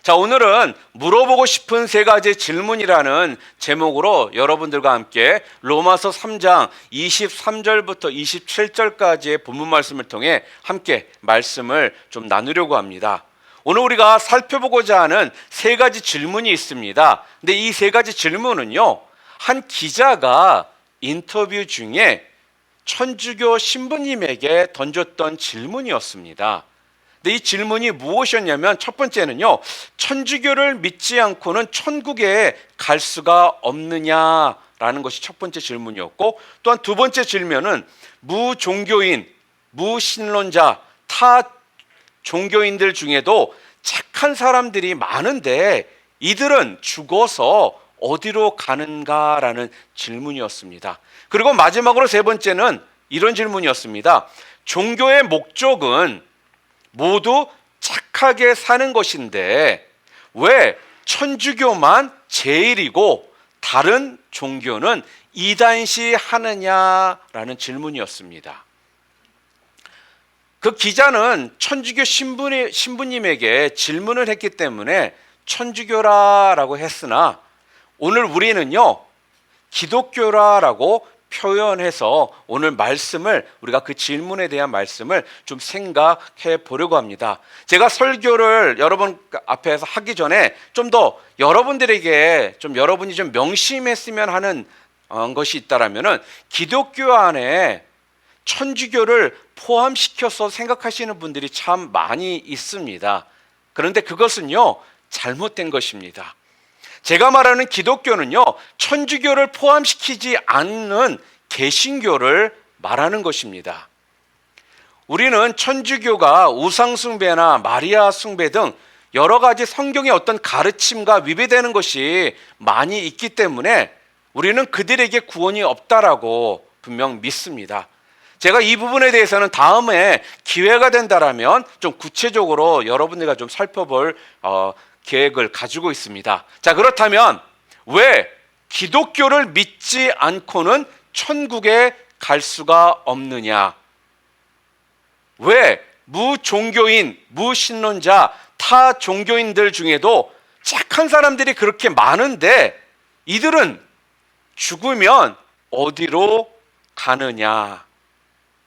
자, 오늘은 물어보고 싶은 세 가지 질문이라는 제목으로 여러분들과 함께 로마서 3장 23절부터 27절까지의 본문 말씀을 통해 함께 말씀을 좀 나누려고 합니다. 오늘 우리가 살펴보고자 하는 세 가지 질문이 있습니다. 근데 이 세 가지 질문은요, 한 기자가 인터뷰 중에 천주교 신부님에게 던졌던 질문이었습니다. 근데 이 질문이 무엇이었냐면, 첫 번째는요, 천주교를 믿지 않고는 천국에 갈 수가 없느냐라는 것이 첫 번째 질문이었고, 또한 두 번째 질문은 무종교인, 무신론자, 타 종교인들 중에도 착한 사람들이 많은데 이들은 죽어서 어디로 가는가라는 질문이었습니다. 그리고 마지막으로 세 번째는 이런 질문이었습니다. 종교의 목적은 모두 착하게 사는 것인데 왜 천주교만 제일이고 다른 종교는 이단시 하느냐라는 질문이었습니다. 그 기자는 천주교 신부님에게 질문을 했기 때문에 천주교라고 했으나 오늘 우리는요, 기독교라고 표현해서 오늘 말씀을, 우리가 그 질문에 대한 말씀을 좀 생각해 보려고 합니다. 제가 설교를 여러분 앞에서 하기 전에 좀 더 여러분들에게 여러분이 좀 명심했으면 하는 것이 있다라면은, 기독교 안에 천주교를 포함시켜서 생각하시는 분들이 참 많이 있습니다. 그런데 그것은요, 잘못된 것입니다. 제가 말하는 기독교는요, 천주교를 포함시키지 않는 개신교를 말하는 것입니다. 우리는 천주교가 우상숭배나 마리아 숭배 등 여러 가지 성경의 어떤 가르침과 위배되는 것이 많이 있기 때문에 우리는 그들에게 구원이 없다라고 분명 믿습니다. 제가 이 부분에 대해서는 다음에 기회가 된다라면 좀 구체적으로 여러분들과 좀 살펴볼 계획을 가지고 있습니다. 자, 그렇다면 왜 기독교를 믿지 않고는 천국에 갈 수가 없느냐? 왜 무종교인, 무신론자, 타 종교인들 중에도 착한 사람들이 그렇게 많은데 이들은 죽으면 어디로 가느냐?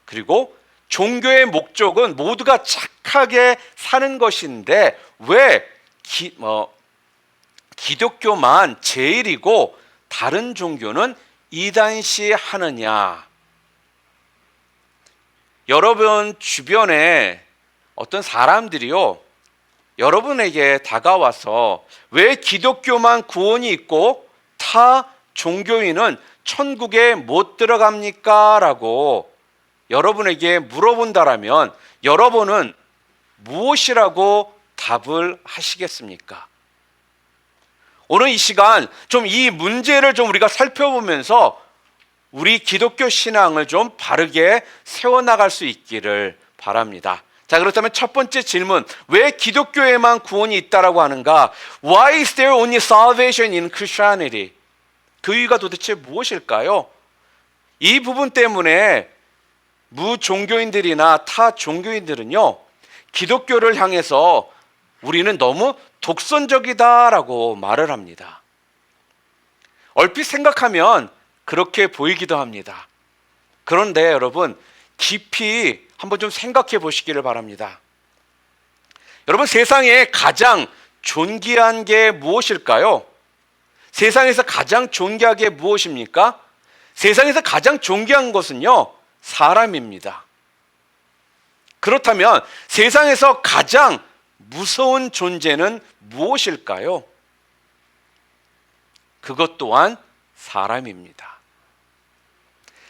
그리고 종교의 목적은 모두가 착하게 사는 것인데 왜 기독교만 제일이고 다른 종교는 이단시 하느냐? 여러분 주변에 어떤 사람들이요, 여러분에게 다가와서 왜 기독교만 구원이 있고 타 종교인은 천국에 못 들어갑니까? 라고 여러분에게 물어본다라면 여러분은 무엇이라고 답을 하시겠습니까? 오늘 이 시간 좀 이 문제를 좀 우리가 살펴보면서 우리 기독교 신앙을 좀 바르게 세워나갈 수 있기를 바랍니다. 자, 그렇다면 첫 번째 질문, 왜 기독교에만 구원이 있다라고 하는가? Why is there only salvation in Christianity? 그 이유가 도대체 무엇일까요? 이 부분 때문에 무종교인들이나 타 종교인들은요, 기독교를 향해서 우리는 너무 독선적이다라고 말을 합니다. 얼핏 생각하면 그렇게 보이기도 합니다. 그런데 여러분, 깊이 한번 좀 생각해 보시기를 바랍니다. 여러분, 세상에 가장 존귀한 게 무엇일까요? 세상에서 가장 존귀한 게 무엇입니까? 세상에서 가장 존귀한 것은요, 사람입니다. 그렇다면 세상에서 가장 무서운 존재는 무엇일까요? 그것 또한 사람입니다.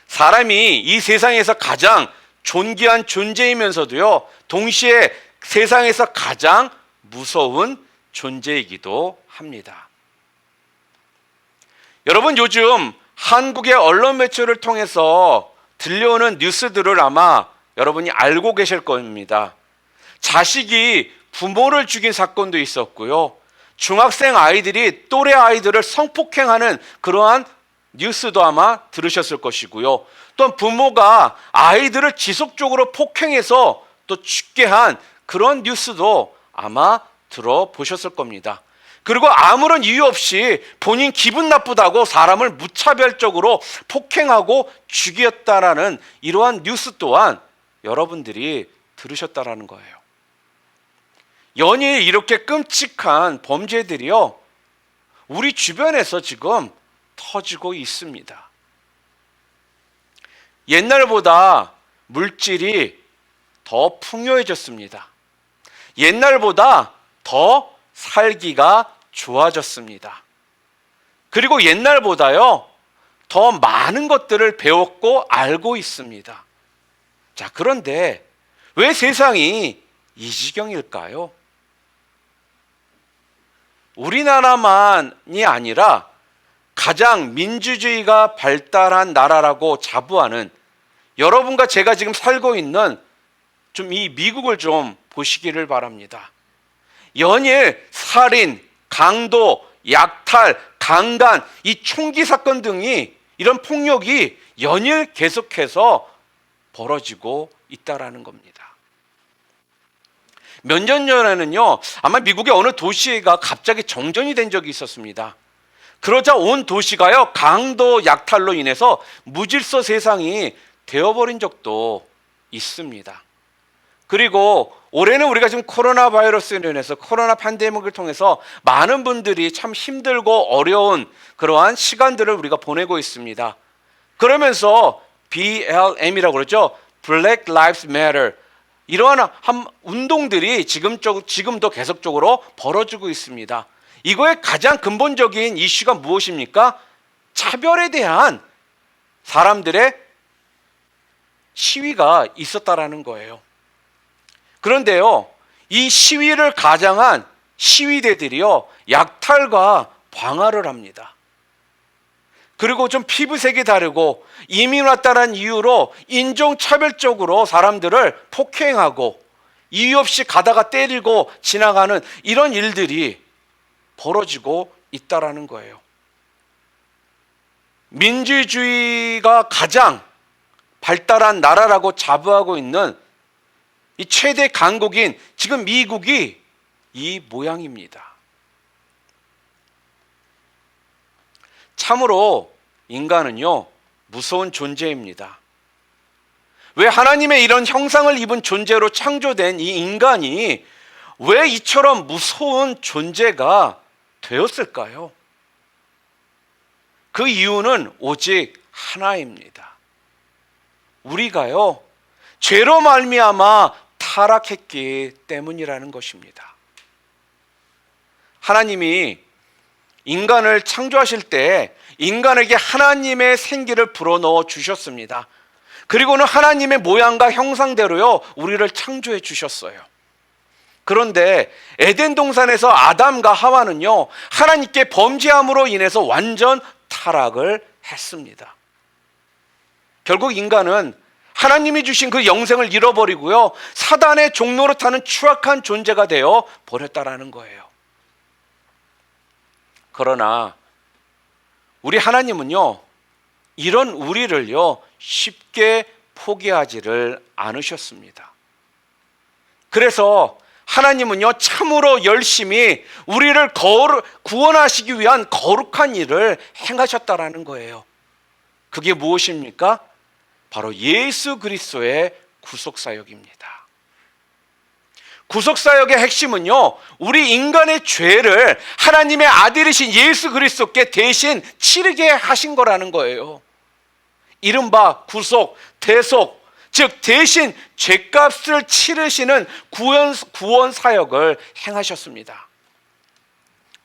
사람이 이 세상에서 가장 존귀한 존재이면서도요, 동시에 세상에서 가장 무서운 존재이기도 합니다. 여러분, 요즘 한국의 언론 매체를 통해서 들려오는 뉴스들을 아마 여러분이 알고 계실 겁니다. 자식이 부모를 죽인 사건도 있었고요, 중학생 아이들이 또래 아이들을 성폭행하는 그러한 뉴스도 아마 들으셨을 것이고요, 또한 부모가 아이들을 지속적으로 폭행해서 또 죽게 한 그런 뉴스도 아마 들어보셨을 겁니다. 그리고 아무런 이유 없이 본인 기분 나쁘다고 사람을 무차별적으로 폭행하고 죽였다라는 이러한 뉴스 또한 여러분들이 들으셨다라는 거예요. 연일 이렇게 끔찍한 범죄들이요, 우리 주변에서 지금 터지고 있습니다. 옛날보다 물질이 더 풍요해졌습니다. 옛날보다 더 살기가 좋아졌습니다. 그리고 옛날보다요, 더 많은 것들을 배웠고 알고 있습니다. 자, 그런데 왜 세상이 이 지경일까요? 우리나라만이 아니라 가장 민주주의가 발달한 나라라고 자부하는 여러분과 제가 지금 살고 있는 좀 이 미국을 좀 보시기를 바랍니다. 연일 살인, 강도, 약탈, 강간, 이 총기 사건 등이 이런 폭력이 연일 계속해서 벌어지고 있다라는 겁니다. 몇 년 전에는요, 아마 미국의 어느 도시가 갑자기 정전이 된 적이 있었습니다. 그러자 온 도시가요, 강도 약탈로 인해서 무질서 세상이 되어버린 적도 있습니다. 그리고 올해는 우리가 지금 코로나 바이러스로 인해서 코로나 팬데믹을 통해서 많은 분들이 참 힘들고 어려운 그러한 시간들을 우리가 보내고 있습니다. 그러면서 BLM이라고 그러죠. Black Lives Matter. 이러한 운동들이 지금도 계속적으로 벌어지고 있습니다. 이거의 가장 근본적인 이슈가 무엇입니까? 차별에 대한 사람들의 시위가 있었다라는 거예요. 그런데요, 이 시위를 가장한 시위대들이요, 약탈과 방화를 합니다. 그리고 좀 피부색이 다르고 이민 왔다는 이유로 인종차별적으로 사람들을 폭행하고 이유 없이 가다가 때리고 지나가는 이런 일들이 벌어지고 있다라는 거예요. 민주주의가 가장 발달한 나라라고 자부하고 있는 이 최대 강국인 지금 미국이 이 모양입니다. 참으로 인간은요, 무서운 존재입니다. 왜 하나님의 이런 형상을 입은 존재로 창조된 이 인간이 왜 이처럼 무서운 존재가 되었을까요? 그 이유는 오직 하나입니다. 우리가요, 죄로 말미암아 타락했기 때문이라는 것입니다. 하나님이 인간을 창조하실 때 인간에게 하나님의 생기를 불어넣어 주셨습니다. 그리고는 하나님의 모양과 형상대로요, 우리를 창조해 주셨어요. 그런데 에덴 동산에서 아담과 하와는요, 하나님께 범죄함으로 인해서 완전 타락을 했습니다. 결국 인간은 하나님이 주신 그 영생을 잃어버리고요, 사단의 종로로 타는 추악한 존재가 되어 버렸다라는 거예요. 그러나 우리 하나님은요, 이런 우리를요, 쉽게 포기하지를 않으셨습니다. 그래서 하나님은요, 참으로 열심히 우리를 구원하시기 위한 거룩한 일을 행하셨다라는 거예요. 그게 무엇입니까? 바로 예수 그리스도의 구속사역입니다. 구속사역의 핵심은요, 우리 인간의 죄를 하나님의 아들이신 예수 그리스도께 대신 치르게 하신 거라는 거예요. 이른바 구속, 대속, 즉 대신 죄값을 치르시는 구원 사역을 행하셨습니다.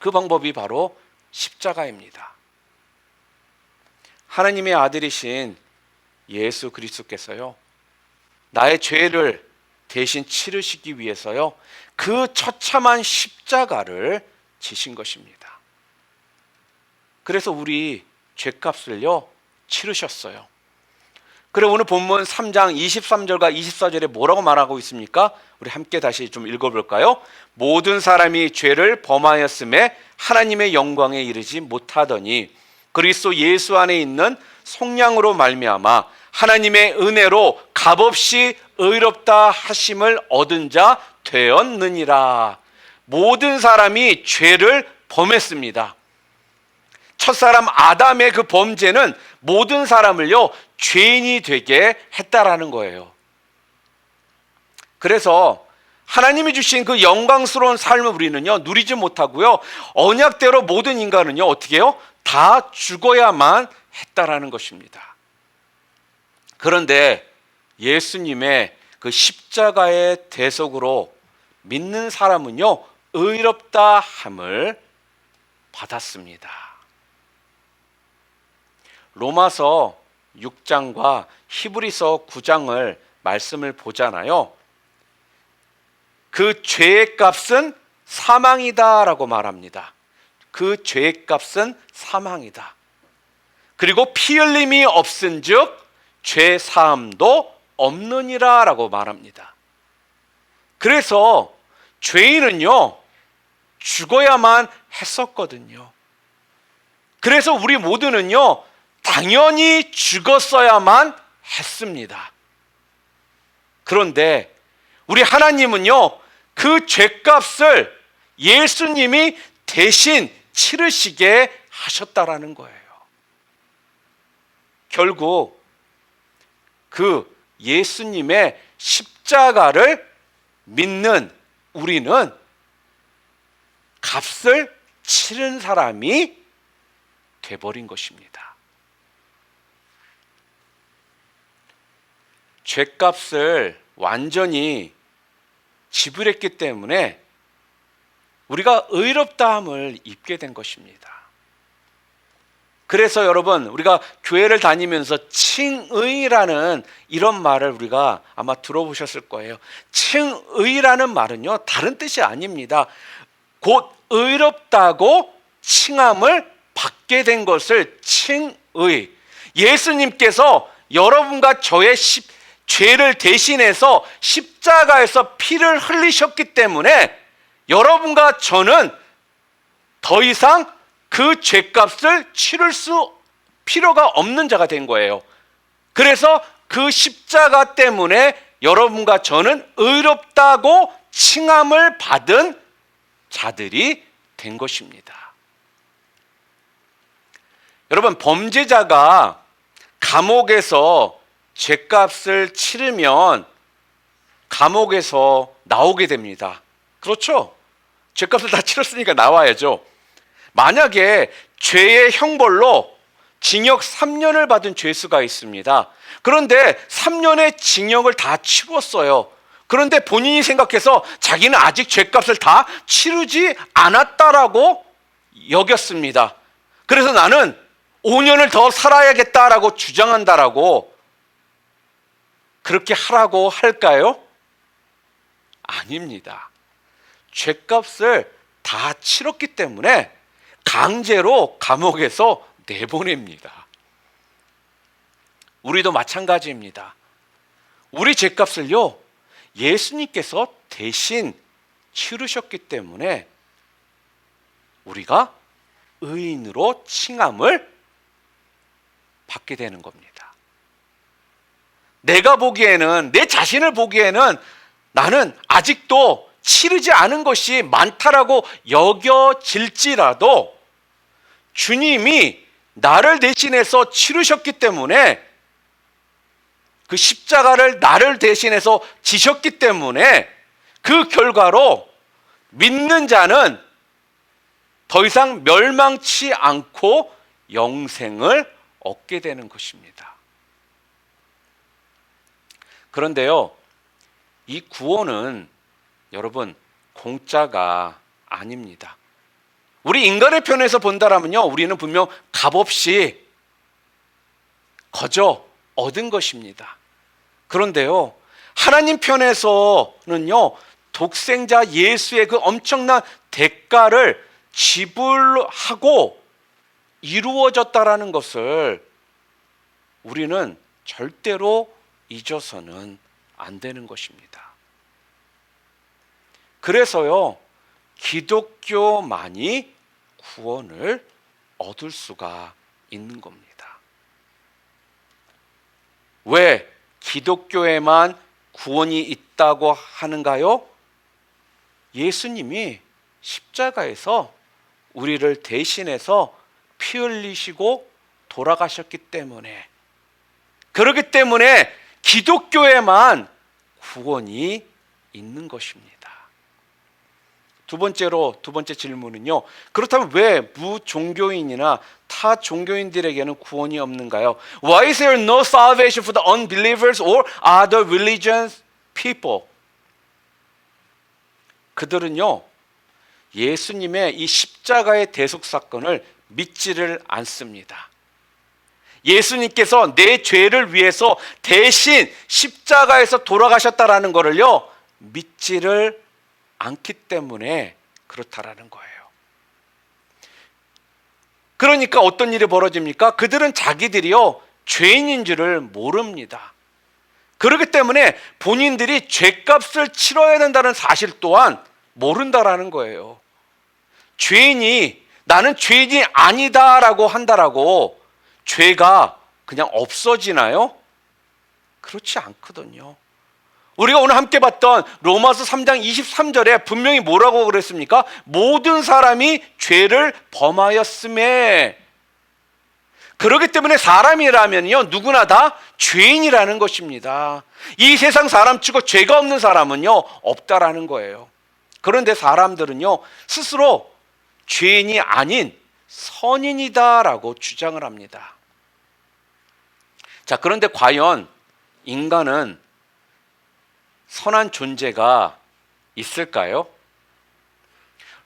그 방법이 바로 십자가입니다. 하나님의 아들이신 예수 그리스도께서요, 나의 죄를 대신 치르시기 위해서요, 그 처참한 십자가를 지신 것입니다. 그래서 우리 죄값을요, 치르셨어요. 그래, 오늘 본문 3장 23절과 24절에 뭐라고 말하고 있습니까? 우리 함께 다시 좀 읽어볼까요? 모든 사람이 죄를 범하였음에 하나님의 영광에 이르지 못하더니 그리스도 예수 안에 있는 속량으로 말미암아 하나님의 은혜로 값없이 의롭다 하심을 얻은 자 되었느니라. 모든 사람이 죄를 범했습니다. 첫사람 아담의 그 범죄는 모든 사람을요 죄인이 되게 했다라는 거예요. 그래서 하나님이 주신 그 영광스러운 삶을 우리는요 누리지 못하고요, 언약대로 모든 인간은요 어떻게 해요? 다 죽어야만 했다라는 것입니다. 그런데 예수님의 그 십자가의 대속으로 믿는 사람은요 의롭다 함을 받았습니다. 로마서 6장과 히브리서 9장을 말씀을 보잖아요. 그 죄의 값은 사망이다라고 말합니다. 그 죄의 값은 사망이다. 그리고 피 흘림이 없은즉 죄 사함도 없느니라라고 말합니다. 그래서 죄인은요 죽어야만 했었거든요. 그래서 우리 모두는요 당연히 죽었어야만 했습니다. 그런데 우리 하나님은요 그 죄값을 예수님이 대신 치르시게 하셨다라는 거예요. 결국 그 예수님의 십자가를 믿는 우리는 값을 치른 사람이 돼버린 것입니다. 죄값을 완전히 지불했기 때문에 우리가 의롭다함을 입게 된 것입니다. 그래서 여러분 우리가 교회를 다니면서 칭의라는 이런 말을 우리가 아마 들어보셨을 거예요. 칭의라는 말은요 다른 뜻이 아닙니다. 곧 의롭다고 칭함을 받게 된 것을 칭의. 예수님께서 여러분과 저의 죄를 대신해서 십자가에서 피를 흘리셨기 때문에 여러분과 저는 더 이상 그 죄값을 치를 필요가 없는 자가 된 거예요. 그래서 그 십자가 때문에 여러분과 저는 의롭다고 칭함을 받은 자들이 된 것입니다. 여러분, 범죄자가 감옥에서 죄값을 치르면 감옥에서 나오게 됩니다. 그렇죠? 죄값을 다 치렀으니까 나와야죠. 만약에 죄의 형벌로 징역 3년을 받은 죄수가 있습니다. 그런데 3년의 징역을 다 치렀어요. 그런데 본인이 생각해서 자기는 아직 죄값을 다 치르지 않았다라고 여겼습니다. 그래서 나는 5년을 더 살아야겠다라고 주장한다라고 그렇게 하라고 할까요? 아닙니다. 죄값을 다 치렀기 때문에 강제로 감옥에서 내보냅니다. 우리도 마찬가지입니다. 우리 죄값을요 예수님께서 대신 치르셨기 때문에 우리가 의인으로 칭함을 받게 되는 겁니다. 내가 보기에는, 내 자신을 보기에는 나는 아직도 치르지 않은 것이 많다라고 여겨질지라도 주님이 나를 대신해서 치르셨기 때문에, 그 십자가를 나를 대신해서 지셨기 때문에 그 결과로 믿는 자는 더 이상 멸망치 않고 영생을 얻게 되는 것입니다. 그런데요, 이 구원은 여러분 공짜가 아닙니다. 우리 인간의 편에서 본다라면요, 우리는 분명 값없이 거저 얻은 것입니다. 그런데요, 하나님 편에서는요, 독생자 예수의 그 엄청난 대가를 지불하고 이루어졌다라는 것을 우리는 절대로 잊어서는 안 되는 것입니다. 그래서요, 기독교만이 구원을 얻을 수가 있는 겁니다. 왜 기독교에만 구원이 있다고 하는가요? 예수님이 십자가에서 우리를 대신해서 피 흘리시고 돌아가셨기 때문에, 그렇기 때문에 기독교에만 구원이 있는 것입니다. 두 번째 질문은요, 그렇다면 왜 무종교인이나 타 종교인들에게는 구원이 없는가요? Why is there no salvation for the unbelievers or other religious people? 그들은요, 예수님의 이 십자가의 대속 사건을 믿지를 않습니다. 예수님께서 내 죄를 위해서 대신 십자가에서 돌아가셨다라는 것을요, 믿지를 않기 때문에 그렇다라는 거예요. 그러니까 어떤 일이 벌어집니까? 그들은 자기들이요, 죄인인 줄을 모릅니다. 그렇기 때문에 본인들이 죄값을 치러야 된다는 사실 또한 모른다라는 거예요. 죄인이 나는 죄인이 아니다라고 한다라고 죄가 그냥 없어지나요? 그렇지 않거든요. 우리가 오늘 함께 봤던 로마서 3장 23절에 분명히 뭐라고 그랬습니까? 모든 사람이 죄를 범하였음에. 그렇기 때문에 사람이라면요, 누구나 다 죄인이라는 것입니다. 이 세상 사람 치고 죄가 없는 사람은요, 없다라는 거예요. 그런데 사람들은요, 스스로 죄인이 아닌 선인이다라고 주장을 합니다. 자, 그런데 과연 인간은 선한 존재가 있을까요?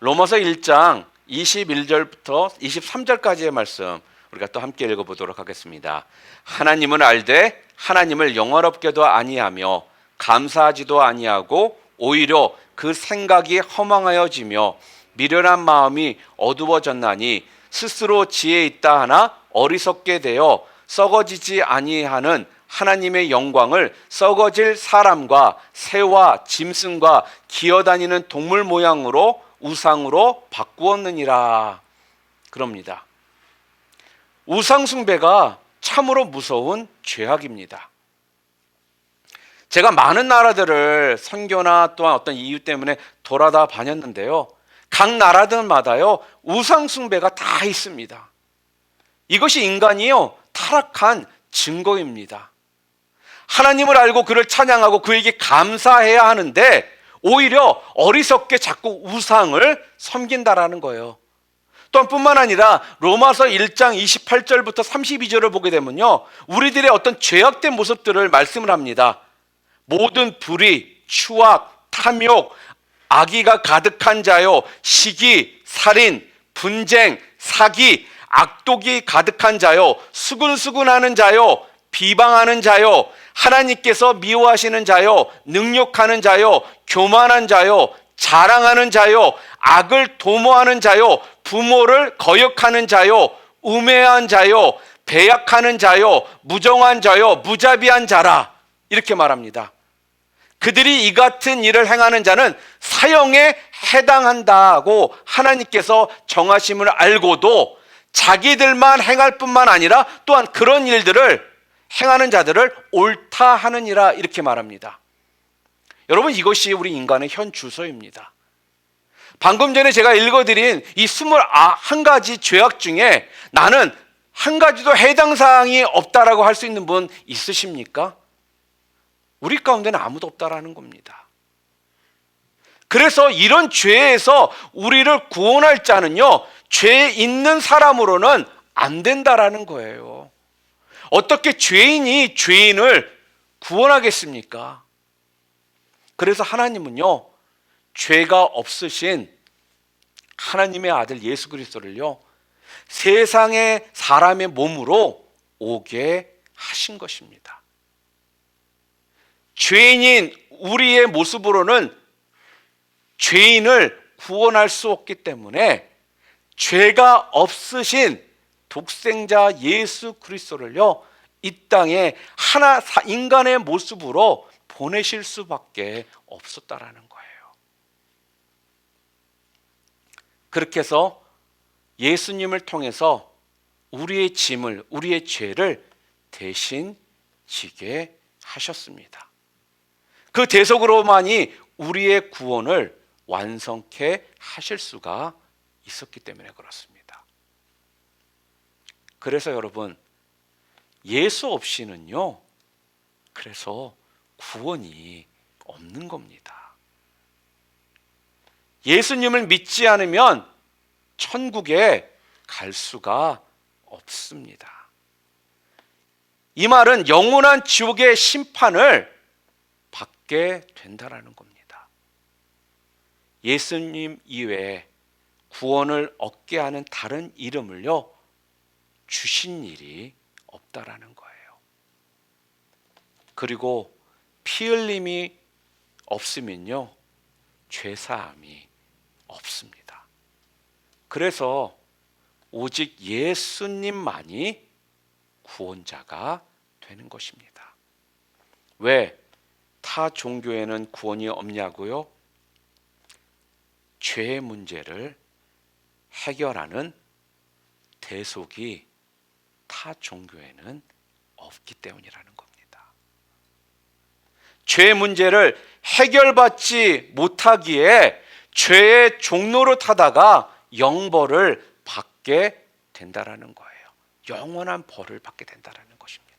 로마서 1장 21절부터 23절까지의 말씀 우리가 또 함께 읽어보도록 하겠습니다. 하나님은 알되 하나님을 영화롭게도 아니하며 감사하지도 아니하고 오히려 그 생각이 허망하여지며 미련한 마음이 어두워졌나니 스스로 지혜 있다 하나 어리석게 되어 썩어지지 아니하는 하나님의 영광을 썩어질 사람과 새와 짐승과 기어다니는 동물 모양으로 우상으로 바꾸었느니라. 그럽니다. 우상 숭배가 참으로 무서운 죄악입니다. 제가 많은 나라들을 선교나 또한 어떤 이유 때문에 돌아다 다녔는데요, 각 나라들마다요 우상 숭배가 다 있습니다. 이것이 인간이요 타락한 증거입니다. 하나님을 알고 그를 찬양하고 그에게 감사해야 하는데 오히려 어리석게 자꾸 우상을 섬긴다라는 거예요. 또한 뿐만 아니라 로마서 1장 28절부터 32절을 보게 되면요, 우리들의 어떤 죄악된 모습들을 말씀을 합니다. 모든 불의, 추악, 탐욕, 악의가 가득한 자요, 시기, 살인, 분쟁, 사기, 악독이 가득한 자요, 수근수근하는 자요, 비방하는 자요, 하나님께서 미워하시는 자요, 능욕하는 자요, 교만한 자요, 자랑하는 자요, 악을 도모하는 자요, 부모를 거역하는 자요, 우매한 자요, 배약하는 자요, 무정한 자요, 무자비한 자라, 이렇게 말합니다. 그들이 이 같은 일을 행하는 자는 사형에 해당한다고 하나님께서 정하심을 알고도 자기들만 행할 뿐만 아니라 또한 그런 일들을 행하는 자들을 옳다 하느니라, 이렇게 말합니다. 여러분, 이것이 우리 인간의 현 주소입니다. 방금 전에 제가 읽어드린 이 21가지 죄악 중에 나는 한 가지도 해당 사항이 없다라고 할 수 있는 분 있으십니까? 우리 가운데는 아무도 없다라는 겁니다. 그래서 이런 죄에서 우리를 구원할 자는요, 죄 있는 사람으로는 안 된다라는 거예요. 어떻게 죄인이 죄인을 구원하겠습니까? 그래서 하나님은요, 죄가 없으신 하나님의 아들 예수 그리스도를요, 세상의 사람의 몸으로 오게 하신 것입니다. 죄인인 우리의 모습으로는 죄인을 구원할 수 없기 때문에 죄가 없으신 독생자 예수 그리스도를요, 이 땅에 인간의 모습으로 보내실 수밖에 없었다라는 거예요. 그렇게 해서 예수님을 통해서 우리의 짐을, 우리의 죄를 대신 지게 하셨습니다. 그 대속으로만이 우리의 구원을 완성케 하실 수가 있었기 때문에 그렇습니다. 그래서 여러분, 예수 없이는요, 그래서 구원이 없는 겁니다. 예수님을 믿지 않으면 천국에 갈 수가 없습니다. 이 말은 영원한 지옥의 심판을 받게 된다라는 겁니다. 예수님 이외에 구원을 얻게 하는 다른 이름을요, 주신 일이 없다라는 거예요. 그리고 피 흘림이 없으면요, 죄 사함이 없습니다. 그래서 오직 예수님만이 구원자가 되는 것입니다. 왜 타 종교에는 구원이 없냐고요? 죄의 문제를 해결하는 대속이 타 종교에는 없기 때문이라는 겁니다. 죄의 문제를 해결받지 못하기에 죄의 종로로 타다가 영벌을 받게 된다라는 거예요. 영원한 벌을 받게 된다라는 것입니다.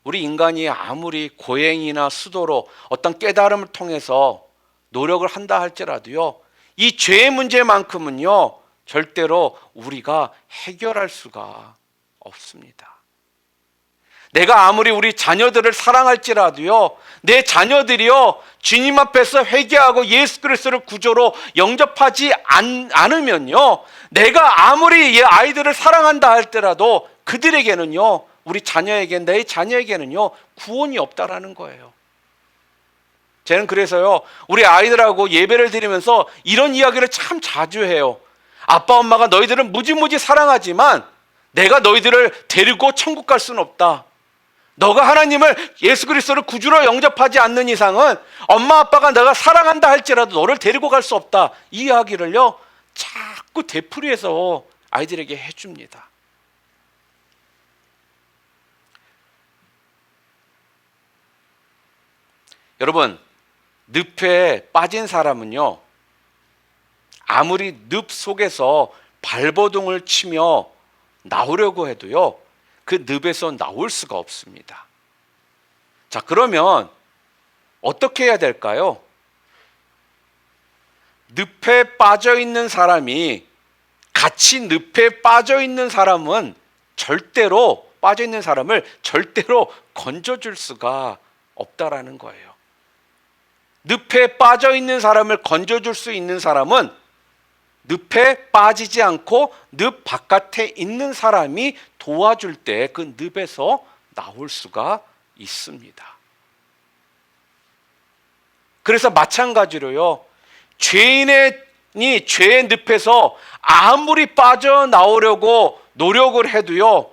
우리 인간이 아무리 고행이나 수도로 어떤 깨달음을 통해서 노력을 한다 할지라도요, 이 죄의 문제만큼은요, 절대로 우리가 해결할 수가 없습니다. 내가 아무리 우리 자녀들을 사랑할지라도요, 내 자녀들이요, 주님 앞에서 회개하고 예수 그리스도를 구조로 영접하지 않으면요, 내가 아무리 아이들을 사랑한다 할지라도 그들에게는요, 우리 자녀에게, 내 자녀에게는요, 구원이 없다라는 거예요. 저는 그래서요, 우리 아이들하고 예배를 드리면서 이런 이야기를 참 자주 해요. 아빠 엄마가 너희들을 무지무지 사랑하지만 내가 너희들을 데리고 천국 갈 수는 없다. 너가 하나님을, 예수 그리스도를 구주로 영접하지 않는 이상은 엄마 아빠가 내가 사랑한다 할지라도 너를 데리고 갈 수 없다. 이 이야기를요, 자꾸 되풀이해서 아이들에게 해줍니다. 여러분, 늪에 빠진 사람은요, 아무리 늪 속에서 발버둥을 치며 나오려고 해도요, 그 늪에서 나올 수가 없습니다. 자, 그러면 어떻게 해야 될까요? 늪에 빠져 있는 사람이, 같이 늪에 빠져 있는 사람은 절대로, 빠져 있는 사람을 절대로 건져줄 수가 없다라는 거예요. 늪에 빠져 있는 사람을 건져줄 수 있는 사람은 늪에 빠지지 않고 늪 바깥에 있는 사람이 도와줄 때 그 늪에서 나올 수가 있습니다. 그래서 마찬가지로요, 죄인이 죄의 늪에서 아무리 빠져나오려고 노력을 해도요,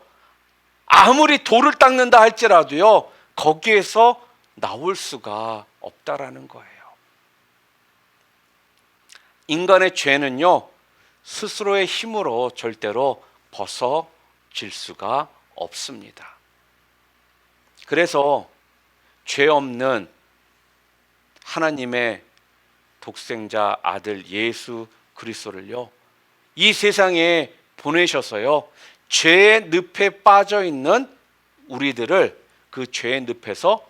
아무리 돌을 닦는다 할지라도요, 거기에서 나올 수가 없다라는 거예요. 인간의 죄는요, 스스로의 힘으로 절대로 벗어질 수가 없습니다. 그래서 죄 없는 하나님의 독생자 아들 예수 그리스도를요, 이 세상에 보내셔서요, 죄의 늪에 빠져 있는 우리들을 그 죄의 늪에서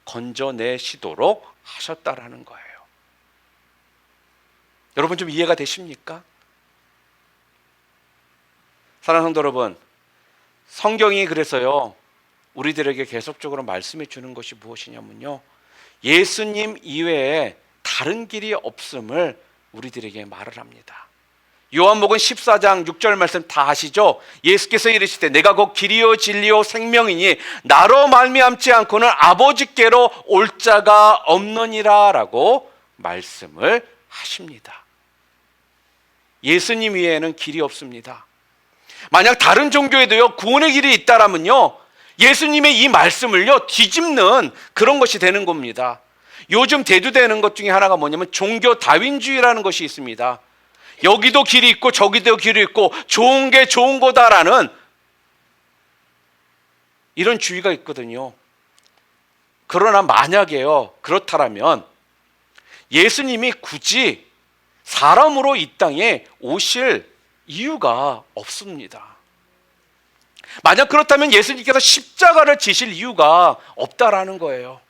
건져내시도록 하셨다라는 거예요. 여러분, 좀 이해가 되십니까? 사랑하는 성도 여러분, 성경이 그래서요, 우리들에게 계속적으로 말씀해 주는 것이 무엇이냐면요, 예수님 이외에 다른 길이 없음을 우리들에게 말을 합니다. 요한복음 14장 6절 말씀 다 아시죠? 예수께서 이르시되 내가 곧 길이요 진리요 생명이니 나로 말미암지 않고는 아버지께로 올 자가 없느니라 라고 말씀을 하십니다. 예수님 외에는 길이 없습니다. 만약 다른 종교에도요, 구원의 길이 있다라면요, 예수님의 이 말씀을요, 뒤집는 그런 것이 되는 겁니다. 요즘 대두되는 것 중에 하나가 뭐냐면 종교 다윈주의라는 것이 있습니다. 여기도 길이 있고 저기도 길이 있고 좋은 게 좋은 거다라는 이런 주의가 있거든요. 그러나 만약에요, 그렇다라면 예수님이 굳이 사람으로 이 땅에 오실 이유가 없습니다. 만약 그렇다면 예수님께서 십자가를 지실 이유가 없다라는 거예요.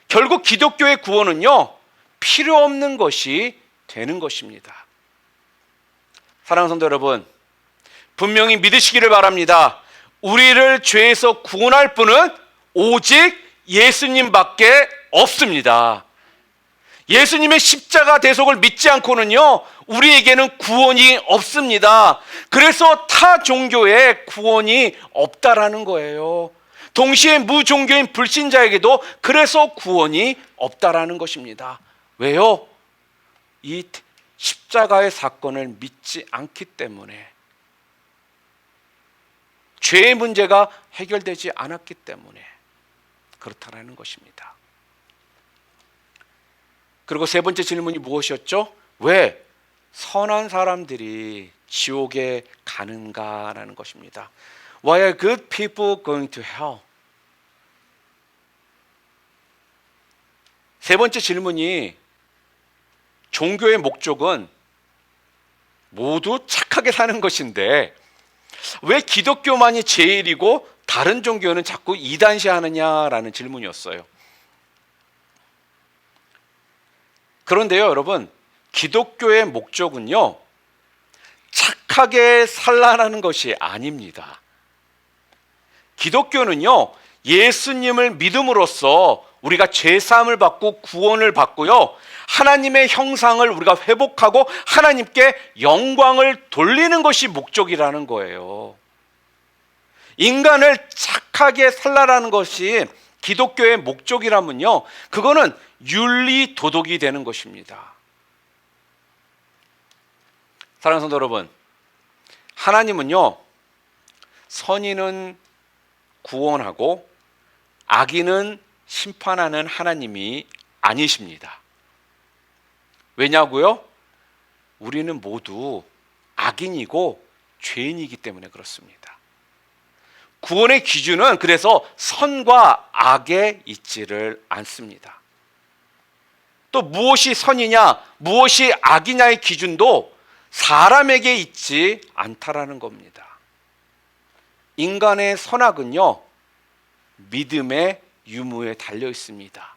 결국 기독교의 구원은요, 필요 없는 것이 되는 것입니다. 사랑하는 성도 여러분, 분명히 믿으시기를 바랍니다. 우리를 죄에서 구원할 분은 오직 예수님밖에 없습니다. 예수님의 십자가 대속을 믿지 않고는요, 우리에게는 구원이 없습니다. 그래서 타 종교에 구원이 없다라는 거예요. 동시에 무종교인 불신자에게도 그래서 구원이 없다라는 것입니다. 왜요? 이 십자가의 사건을 믿지 않기 때문에, 죄의 문제가 해결되지 않았기 때문에 그렇다라는 것입니다. 그리고 세 번째 질문이 무엇이었죠? 왜 선한 사람들이 지옥에 가는가라는 것입니다. Why are good people going to hell? 세 번째 질문이, 종교의 목적은 모두 착하게 사는 것인데 왜 기독교만이 제일이고 다른 종교는 자꾸 이단시하느냐라는 질문이었어요. 그런데요, 여러분, 기독교의 목적은요, 착하게 살라는 것이 아닙니다. 기독교는요, 예수님을 믿음으로써 우리가 죄사함을 받고 구원을 받고요, 하나님의 형상을 우리가 회복하고 하나님께 영광을 돌리는 것이 목적이라는 거예요. 인간을 착하게 살라라는 것이 기독교의 목적이라면요, 그거는 윤리 도덕이 되는 것입니다. 사랑하는 성도 여러분, 하나님은요, 선인은 구원하고 악인은 심판하는 하나님이 아니십니다. 왜냐고요? 우리는 모두 악인이고 죄인이기 때문에 그렇습니다. 구원의 기준은 그래서 선과 악에 있지를 않습니다. 또 무엇이 선이냐, 무엇이 악이냐의 기준도 사람에게 있지 않다라는 겁니다. 인간의 선악은요, 믿음의 유무에 달려 있습니다.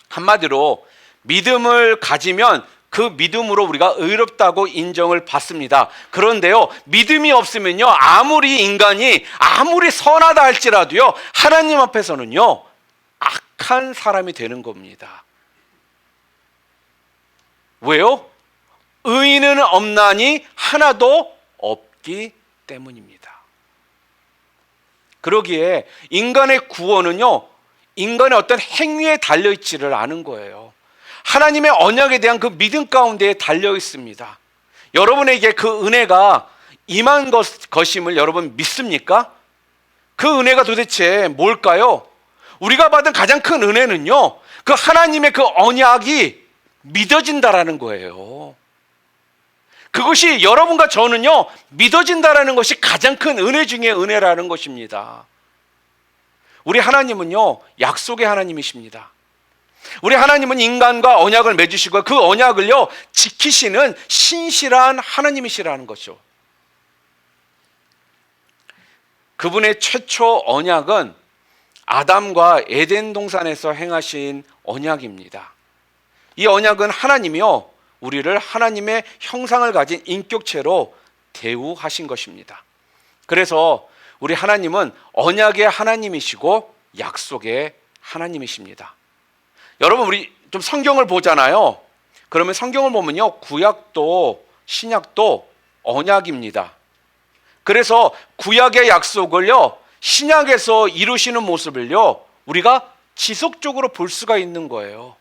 한마디로 믿음을 가지면 그 믿음으로 우리가 의롭다고 인정을 받습니다. 그런데요, 믿음이 없으면요, 아무리 인간이 아무리 선하다 할지라도요, 하나님 앞에서는요, 악한 사람이 되는 겁니다. 왜요? 의인은 없나니 하나도 없기 때문입니다. 그러기에 인간의 구원은요, 인간의 어떤 행위에 달려있지를 않은 거예요. 하나님의 언약에 대한 그 믿음 가운데에 달려 있습니다. 여러분에게 그 은혜가 임한 것임을 여러분 믿습니까? 그 은혜가 도대체 뭘까요? 우리가 받은 가장 큰 은혜는요, 그 하나님의 그 언약이 믿어진다라는 거예요. 그것이 여러분과 저는요, 믿어진다라는 것이 가장 큰 은혜 중에 은혜라는 것입니다. 우리 하나님은요, 약속의 하나님이십니다. 우리 하나님은 인간과 언약을 맺으시고 그 언약을요, 지키시는 신실한 하나님이시라는 거죠. 그분의 최초 언약은 아담과 에덴 동산에서 행하신 언약입니다. 이 언약은 하나님이요, 우리를 하나님의 형상을 가진 인격체로 대우하신 것입니다. 그래서 우리 하나님은 언약의 하나님이시고 약속의 하나님이십니다. 여러분, 우리 좀 성경을 보잖아요. 그러면 성경을 보면요, 구약도 신약도 언약입니다. 그래서 구약의 약속을요, 신약에서 이루시는 모습을요, 우리가 지속적으로 볼 수가 있는 거예요.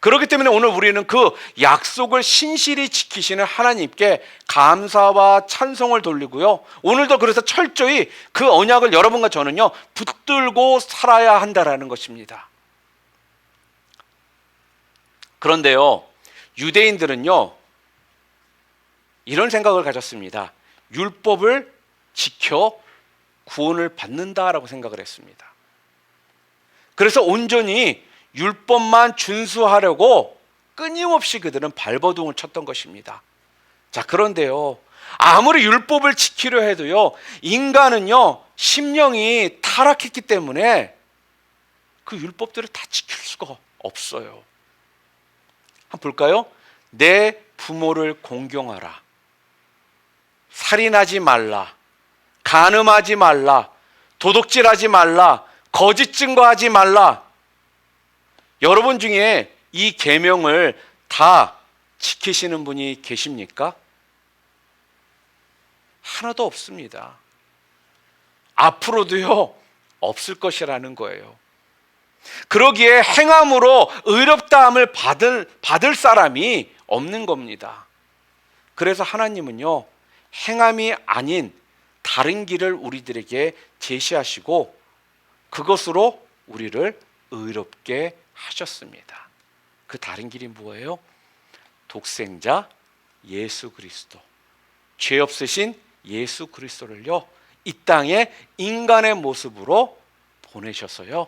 그렇기 때문에 오늘 우리는 그 약속을 신실히 지키시는 하나님께 감사와 찬송을 돌리고요, 오늘도 그래서 철저히 그 언약을 여러분과 저는요, 붙들고 살아야 한다라는 것입니다. 그런데요, 유대인들은요, 이런 생각을 가졌습니다. 율법을 지켜 구원을 받는다라고 생각을 했습니다. 그래서 온전히 율법만 준수하려고 끊임없이 그들은 발버둥을 쳤던 것입니다. 자, 그런데요, 아무리 율법을 지키려 해도요, 인간은요, 심령이 타락했기 때문에 그 율법들을 다 지킬 수가 없어요. 한번 볼까요? 내 부모를 공경하라, 살인하지 말라, 간음하지 말라, 도둑질하지 말라, 거짓 증거하지 말라. 여러분 중에 이 계명을 다 지키시는 분이 계십니까? 하나도 없습니다. 앞으로도요, 없을 것이라는 거예요. 그러기에 행함으로 의롭다함을 받을 사람이 없는 겁니다. 그래서 하나님은요, 행함이 아닌 다른 길을 우리들에게 제시하시고 그것으로 우리를 의롭게 하셨습니다. 그 다른 길이 뭐예요? 독생자 예수 그리스도, 죄 없으신 예수 그리스도를요, 이 땅에 인간의 모습으로 보내셔서요,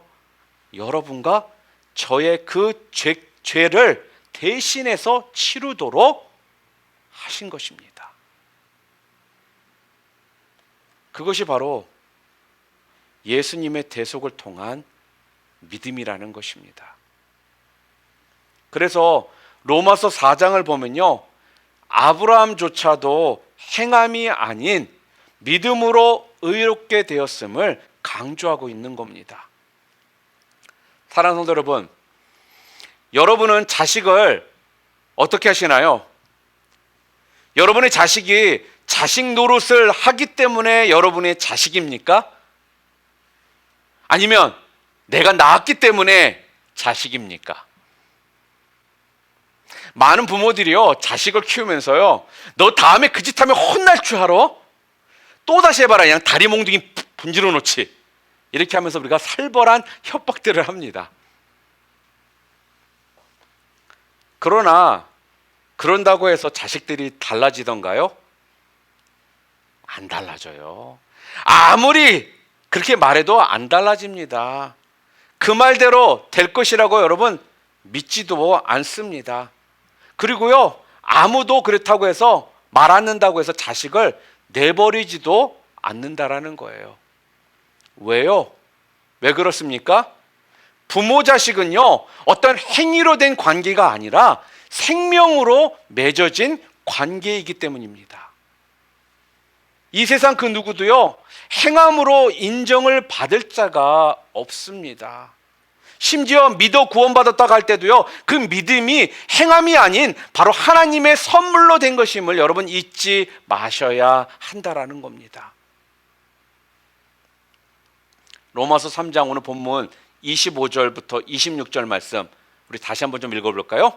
여러분과 저의 그 죄를 대신해서 치르도록 하신 것입니다. 그것이 바로 예수님의 대속을 통한 믿음이라는 것입니다. 그래서 로마서 4장을 보면요, 아브라함조차도 행함이 아닌 믿음으로 의롭게 되었음을 강조하고 있는 겁니다. 사랑하는 성도 여러분, 여러분은 자식을 어떻게 하시나요? 여러분의 자식이 자식 노릇을 하기 때문에 여러분의 자식입니까? 아니면 내가 낳았기 때문에 자식입니까? 많은 부모들이요, 자식을 키우면서요, 너 다음에 그 짓 하면 혼날 줄 알아? 또 다시 해봐라, 그냥 다리 몽둥이 분질러 놓지. 이렇게 하면서 우리가 살벌한 협박들을 합니다. 그러나 그런다고 해서 자식들이 달라지던가요? 안 달라져요. 아무리 그렇게 말해도 안 달라집니다. 그 말대로 될 것이라고 여러분 믿지도 않습니다. 그리고요, 아무도 그렇다고 해서 말 안 듣는다고 해서 자식을 내버리지도 않는다라는 거예요. 왜요? 왜 그렇습니까? 부모 자식은요, 어떤 행위로 된 관계가 아니라 생명으로 맺어진 관계이기 때문입니다. 이 세상 그 누구도요, 행함으로 인정을 받을 자가 없습니다. 심지어 믿어 구원받았다고 할 때도요, 그 믿음이 행함이 아닌 바로 하나님의 선물로 된 것임을 여러분 잊지 마셔야 한다라는 겁니다. 로마서 3장 오늘 본문 25절부터 26절 말씀 우리 다시 한번 좀 읽어볼까요?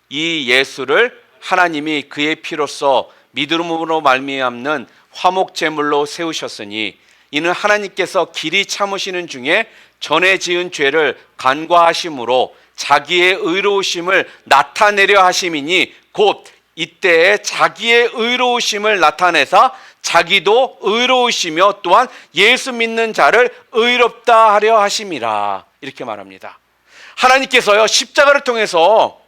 이 예수를 하나님이 그의 피로써 믿음으로 말미암는 화목 제물로 세우셨으니 이는 하나님께서 길이 참으시는 중에 전에 지은 죄를 간과하심으로 자기의 의로우심을 나타내려 하심이니 곧 이때에 자기의 의로우심을 나타내사 자기도 의로우시며 또한 예수 믿는 자를 의롭다 하려 하심이라. 이렇게 말합니다. 하나님께서요, 십자가를 통해서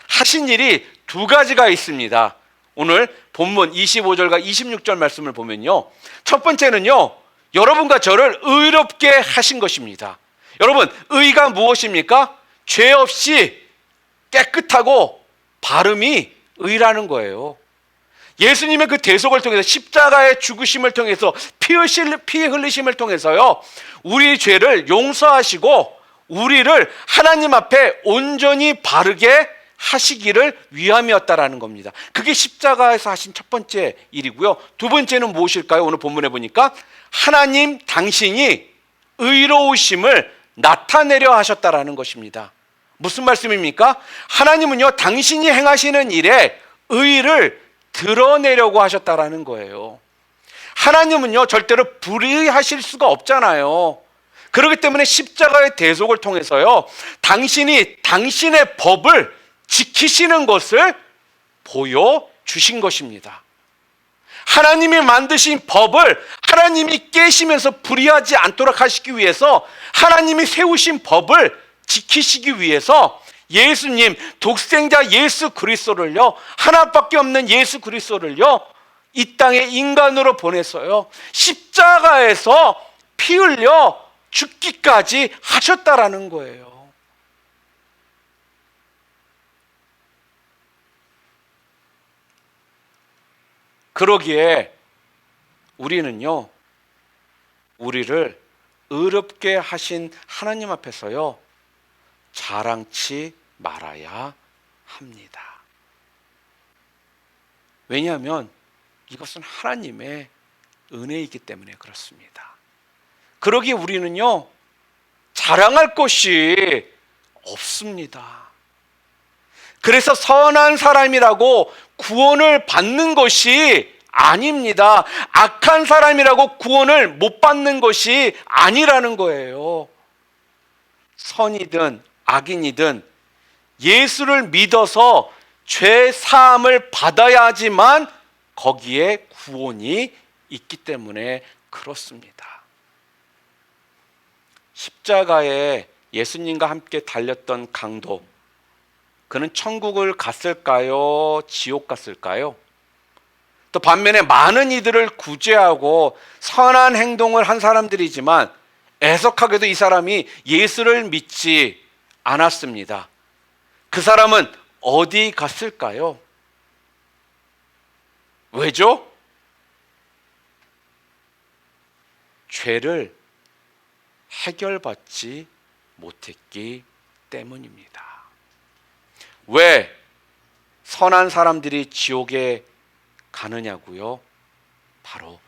하신 일이 두 가지가 있습니다. 오늘 본문 25절과 26절 말씀을 보면요, 첫 번째는요, 여러분과 저를 의롭게 하신 것입니다. 여러분, 의가 무엇입니까? 죄 없이 깨끗하고 바름이 의라는 거예요. 예수님의 그 대속을 통해서, 십자가의 죽으심을 통해서, 피 흘리심을 통해서요, 우리 죄를 용서하시고 우리를 하나님 앞에 온전히 바르게 하시기를 위함이었다라는 겁니다. 그게 십자가에서 하신 첫 번째 일이고요. 두 번째는 무엇일까요? 오늘 본문에 보니까 하나님 당신이 의로우심을 나타내려 하셨다라는 것입니다. 무슨 말씀입니까? 하나님은요, 당신이 행하시는 일에 의를 드러내려고 하셨다라는 거예요. 하나님은요, 절대로 불의하실 수가 없잖아요. 그렇기 때문에 십자가의 대속을 통해서요, 당신이 당신의 법을 지키시는 것을 보여주신 것입니다. 하나님이 만드신 법을 하나님이 깨시면서 불의하지 않도록 하시기 위해서 하나님이 세우신 법을 지키시기 위해서 예수님, 독생자 예수 그리스도를요, 하나밖에 없는 예수 그리스도를요, 이 땅에 인간으로 보내서요, 십자가에서 피 흘려 죽기까지 하셨다라는 거예요. 그러기에 우리는요, 우리를 의롭게 하신 하나님 앞에서요, 자랑치 말아야 합니다. 왜냐하면 이것은 하나님의 은혜이기 때문에 그렇습니다. 그러기에 우리는요, 자랑할 것이 없습니다. 그래서 선한 사람이라고 구원을 받는 것이 아닙니다. 악한 사람이라고 구원을 못 받는 것이 아니라는 거예요. 선이든 악인이든 예수를 믿어서 죄 사함을 받아야지만 거기에 구원이 있기 때문에 그렇습니다. 십자가에 예수님과 함께 달렸던 강도, 그는 천국을 갔을까요? 지옥 갔을까요? 또 반면에 많은 이들을 구제하고 선한 행동을 한 사람들이지만 애석하게도 이 사람이 예수를 믿지 않았습니다. 그 사람은 어디 갔을까요? 왜죠? 죄를 해결받지 못했기 때문입니다. 왜 선한 사람들이 지옥에 가느냐고요? 바로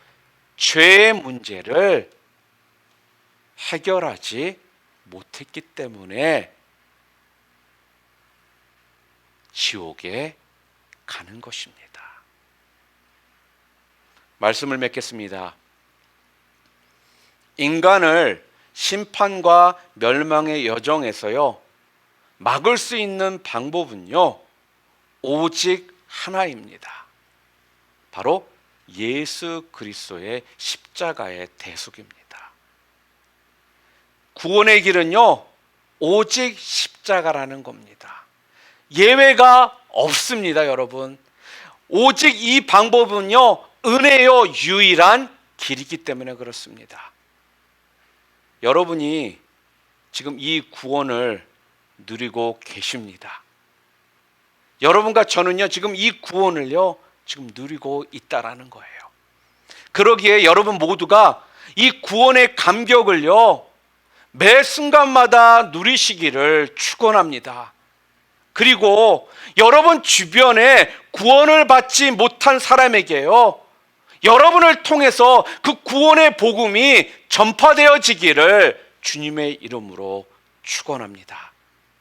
죄의 문제를 해결하지 못했기 때문에 지옥에 가는 것입니다. 말씀을 맺겠습니다. 인간을 심판과 멸망의 여정에서요, 막을 수 있는 방법은요, 오직 하나입니다. 바로 예수 그리스도의 십자가의 대속입니다. 구원의 길은요, 오직 십자가라는 겁니다. 예외가 없습니다, 여러분. 오직 이 방법은요, 은혜요 유일한 길이기 때문에 그렇습니다. 여러분이 지금 이 구원을 누리고 계십니다. 여러분과 저는요, 지금 이 구원을요, 지금 누리고 있다라는 거예요. 그러기에 여러분 모두가 이 구원의 감격을요, 매 순간마다 누리시기를 축원합니다. 그리고 여러분 주변에 구원을 받지 못한 사람에게요, 여러분을 통해서 그 구원의 복음이 전파되어지기를 주님의 이름으로 축원합니다.